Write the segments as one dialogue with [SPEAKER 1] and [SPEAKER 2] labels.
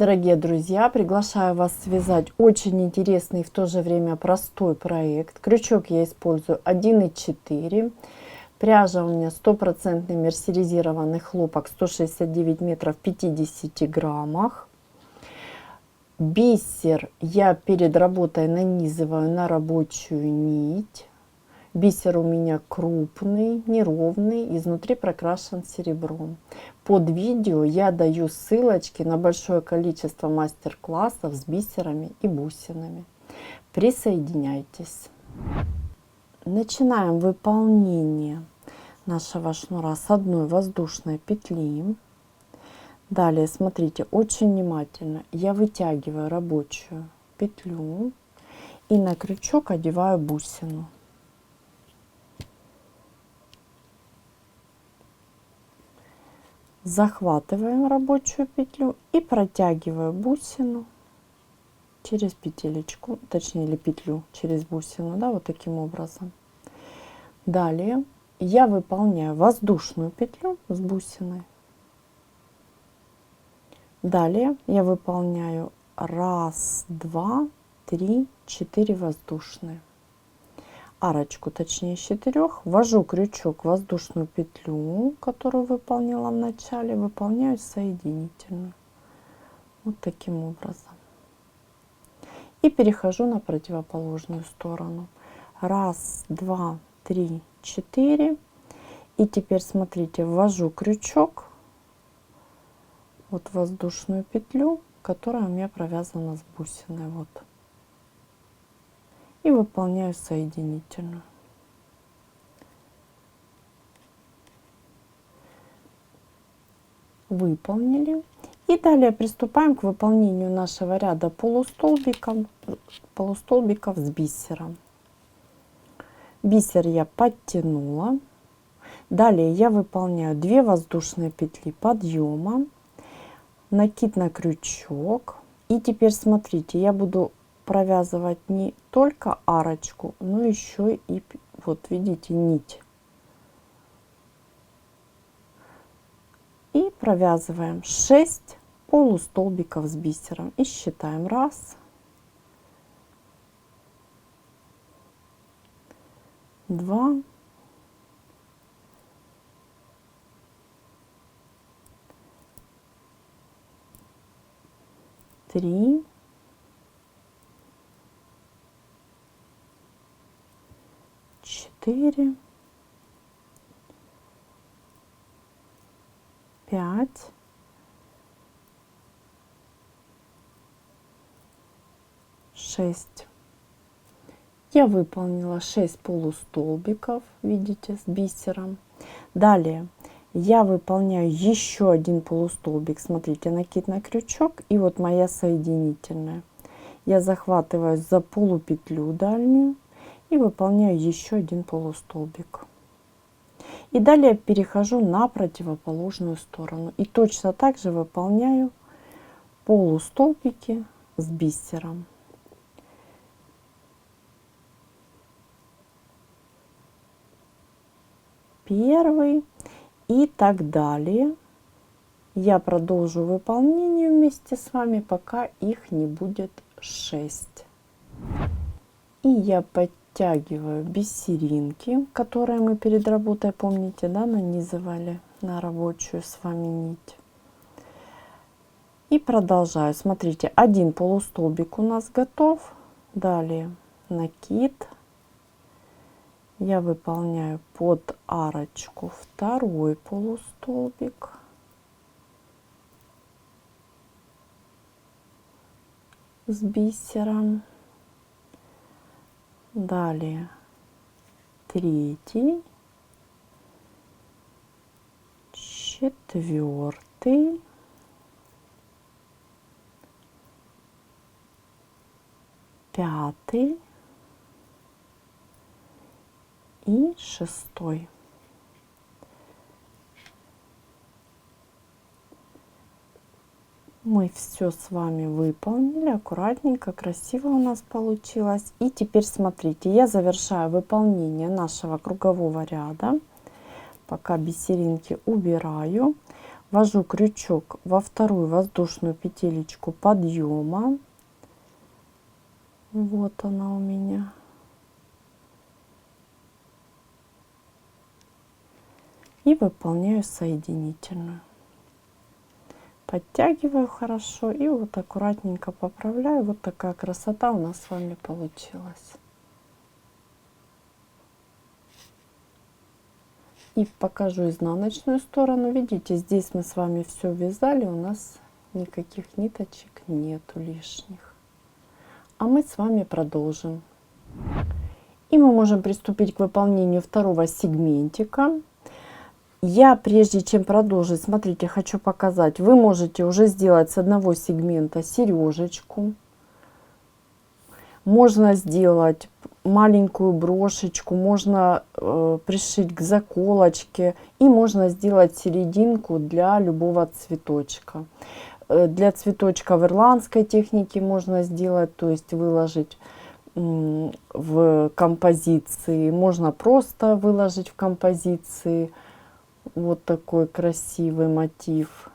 [SPEAKER 1] Дорогие друзья, приглашаю вас связать очень интересный и в то же время простой проект. Крючок я использую 1,4. Пряжа у меня 100% мерсеризированный хлопок, 169 метров, 50 граммах. Бисер я перед работой нанизываю на рабочую нить. Бисер у меня крупный, неровный, изнутри прокрашен серебром. Под видео я даю ссылочки на большое количество мастер-классов с бисерами и бусинами. Присоединяйтесь. Начинаем выполнение нашего шнура с одной воздушной петли. Далее, смотрите, очень внимательно. Я вытягиваю рабочую петлю и на крючок одеваю бусину. Захватываем рабочую петлю и протягиваю бусину через петелечку, точнее, или петлю через бусину, да, вот таким образом. Далее я выполняю воздушную петлю с бусиной. Далее я выполняю 1, 2, 3, 4 воздушные. Арочку, точнее, из 4, ввожу крючок в воздушную петлю, которую выполнила в начале, выполняю соединительную. Вот таким образом. И перехожу на противоположную сторону. 1, 2, 3, 4. И теперь, смотрите, ввожу крючок вот в воздушную петлю, которая у меня провязана с бусиной. Вот. И выполняю соединительную. Выполнили. И далее приступаем к выполнению нашего ряда полустолбиков с бисером. Бисер я подтянула. Далее я выполняю 2 воздушные петли подъема, накид на крючок. И теперь смотрите, я буду провязывать не только арочку, но еще и, вот видите, нить. И провязываем 6 полустолбиков с бисером. И считаем 1, 2, 3, 4, 5, 6. Я выполнила 6 полустолбиков, видите, с бисером. Далее я выполняю еще один полустолбик. Смотрите, накид на крючок, и вот моя соединительная. Я захватываю за полупетлю дальнюю и выполняю еще один полустолбик. И далее перехожу на противоположную сторону. И точно так же выполняю полустолбики с бисером. Первый и так далее. Я продолжу выполнение вместе с вами, пока их не будет 6. И я подтягиваю бисеринки, которые мы перед работой, помните, да, нанизывали на рабочую с вами нить. И продолжаю. Смотрите, один полустолбик у нас готов. Далее накид. Я выполняю под арочку второй полустолбик. С бисером. Далее 3, 4, 5 и 6. Мы все с вами выполнили аккуратненько, красиво у нас получилось. И теперь смотрите, я завершаю выполнение нашего кругового ряда. Пока бисеринки убираю, ввожу крючок во вторую воздушную петелечку подъема. Вот она у меня. И выполняю соединительную. Подтягиваю хорошо и вот аккуратненько поправляю. Вот такая красота у нас с вами получилась. И покажу изнаночную сторону. Видите, здесь мы с вами все вязали, у нас никаких ниточек нету лишних. А мы с вами продолжим. И мы можем приступить к выполнению второго сегментика. Я, прежде чем продолжить, смотрите, хочу показать. Вы можете уже сделать с одного сегмента сережечку. Можно сделать маленькую брошечку, можно пришить к заколочке. И можно сделать серединку для любого цветочка. Для цветочка в ирландской технике можно сделать, то есть выложить в композиции. Можно просто выложить в композиции. Вот такой красивый мотив.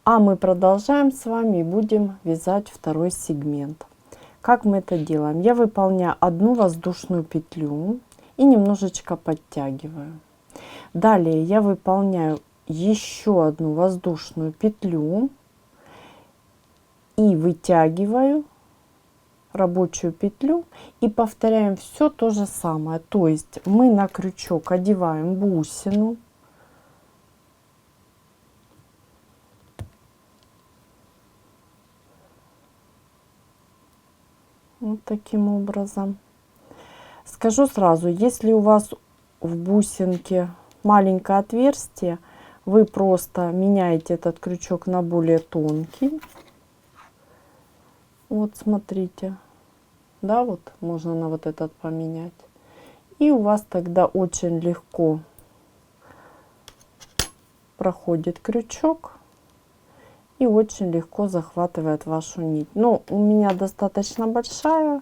[SPEAKER 1] А мы продолжаем с вами и будем вязать второй сегмент. Как мы это делаем? Я выполняю одну воздушную петлю и немножечко подтягиваю. Далее я выполняю еще одну воздушную петлю и вытягиваю рабочую петлю и повторяем все то же самое. То есть мы на крючок одеваем бусину. Вот таким образом. Скажу сразу, если у вас в бусинке маленькое отверстие, вы просто меняете этот крючок на более тонкий. Вот смотрите, да, вот можно на вот этот поменять. И у вас тогда очень легко проходит крючок и очень легко захватывает вашу нить. Но у меня достаточно большая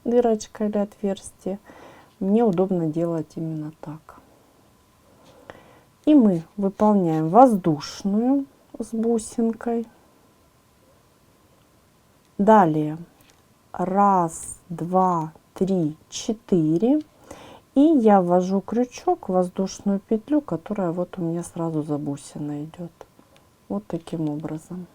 [SPEAKER 1] дырочка или отверстие. Мне удобно делать именно так. И мы выполняем воздушную с бусинкой. Далее 1, 2, 3, 4. И я ввожу крючок в воздушную петлю, которая вот у меня сразу за бусиной идет. Вот таким образом.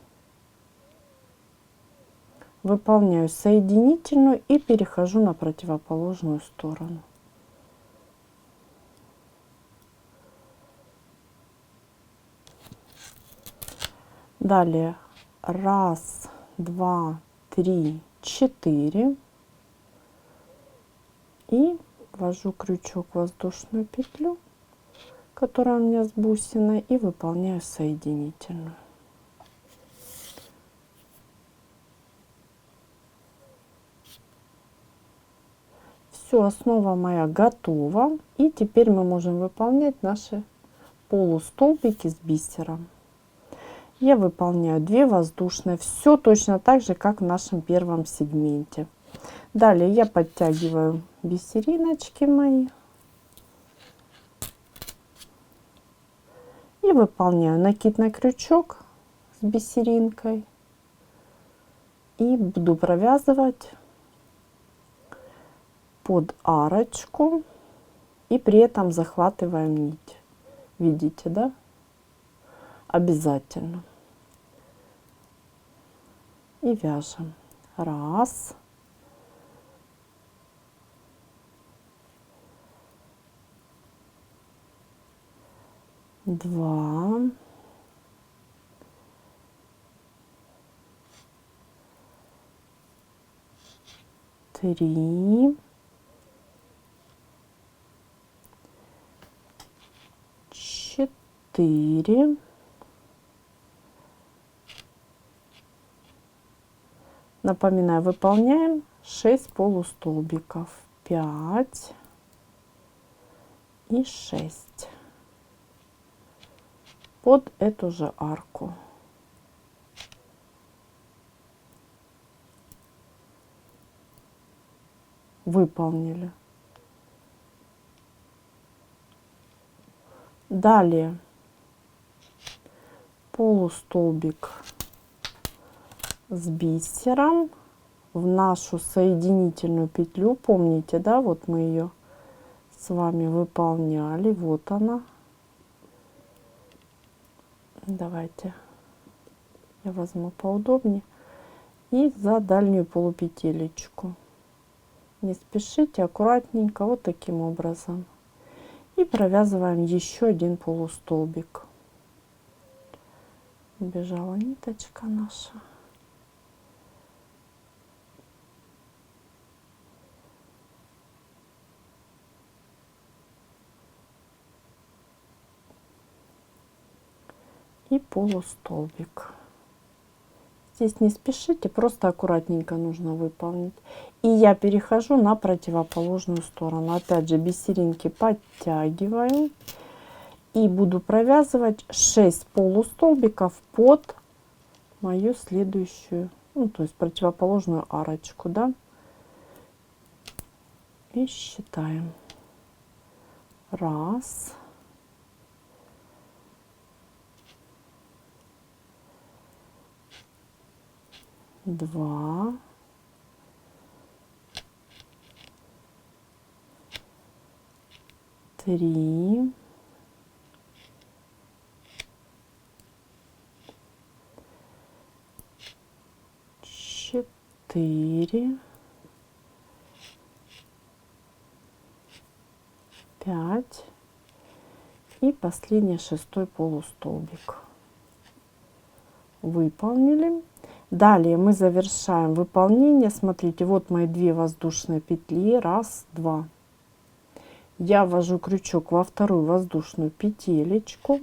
[SPEAKER 1] Выполняю соединительную и перехожу на противоположную сторону. Далее 1, 2, 3, 4. И ввожу крючок в воздушную петлю, которая у меня с бусиной, и выполняю соединительную. Все, основа моя готова. И теперь мы можем выполнять наши полустолбики с бисером. Я выполняю 2 воздушные. Все точно так же, как в нашем первом сегменте. Далее я подтягиваю бисериночки мои. И выполняю накид на крючок с бисеринкой. И буду провязывать под арочку. И при этом захватываем нить. Видите, да? Обязательно. И вяжем. 1, 2, 3, 4. Напоминаю, выполняем 6 полустолбиков. 5 и 6. Под эту же арку. Выполнили. Далее полустолбик с бисером в нашу соединительную петлю. Помните, да, вот мы ее с вами выполняли. Вот она. Давайте я возьму поудобнее. И за дальнюю полупетелечку. Не спешите, аккуратненько, вот таким образом. И провязываем еще один полустолбик. Убежала ниточка наша. И полустолбик. Здесь не спешите, просто аккуратненько нужно выполнить. И я перехожу на противоположную сторону. Опять же, бисеринки подтягиваю. И буду провязывать 6 полустолбиков под мою следующую, ну, то есть противоположную арочку, да. И считаем. 1, 2, 3, 4, 5 и последний 6-й полустолбик. Выполнили. Далее мы завершаем выполнение. Смотрите, вот мои 2 воздушные петли. 1, 2. Я ввожу крючок во вторую воздушную петелечку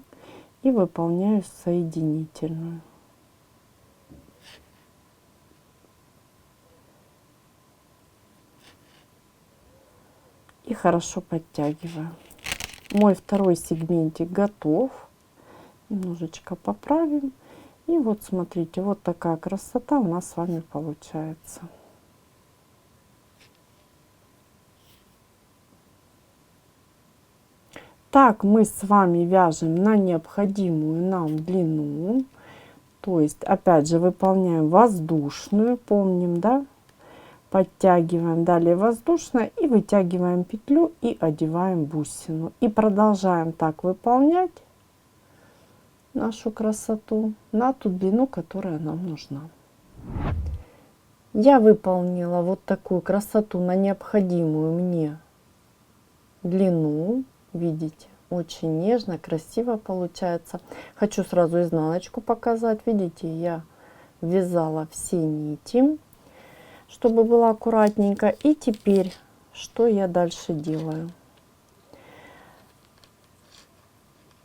[SPEAKER 1] и выполняю соединительную. И хорошо подтягиваю. Мой второй сегментик готов. Немножечко поправим. И вот смотрите, вот такая красота у нас с вами получается. Так мы с вами вяжем на необходимую нам длину. То есть опять же выполняем воздушную, помним, да? Подтягиваем далее воздушная и вытягиваем петлю и одеваем бусину. И продолжаем так выполнять нашу красоту на ту длину, которая нам нужна. Я выполнила вот такую красоту на необходимую мне длину. Видите, очень нежно, красиво получается. Хочу сразу изнаночку показать. Видите, я ввязала все нити, чтобы было аккуратненько. И теперь, что я дальше делаю?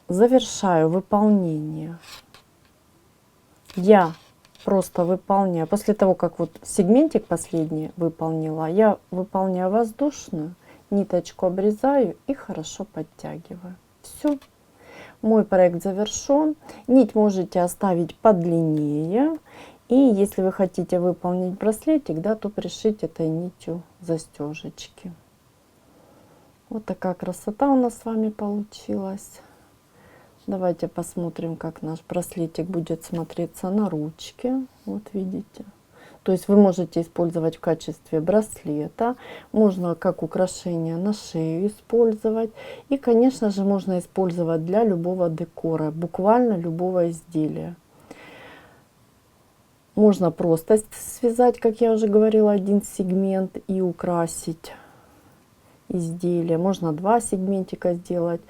[SPEAKER 1] Завершаю выполнение. Я просто выполняю, после того, как вот сегментик последний выполнила, я выполняю воздушную, ниточку обрезаю и хорошо подтягиваю. Все. Мой проект завершен. Нить можете оставить подлиннее. И если вы хотите выполнить браслетик, да, то пришить этой нитью застежечки. Вот такая красота у нас с вами получилась. Давайте посмотрим, как наш браслетик будет смотреться на ручке. Вот видите. То есть вы можете использовать в качестве браслета, можно как украшение на шею использовать. И, конечно же, можно использовать для любого декора, буквально любого изделия. Можно просто связать, как я уже говорила, один сегмент и украсить изделие. Можно 2 сегментика сделать.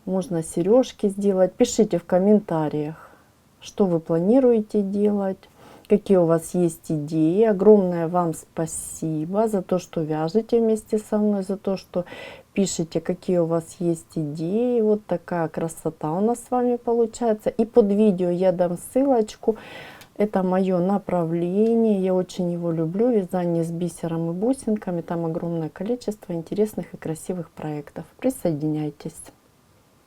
[SPEAKER 1] Можно сережки сделать. Пишите в комментариях, что вы планируете делать, какие у вас есть идеи. Огромное вам спасибо за то, что вяжете вместе со мной, за то, что пишите, какие у вас есть идеи. Вот такая красота у нас с вами получается. И под видео я дам ссылочку. Это мое направление. Я очень его люблю. Вязание с бисером и бусинками. Там огромное количество интересных и красивых проектов. Присоединяйтесь.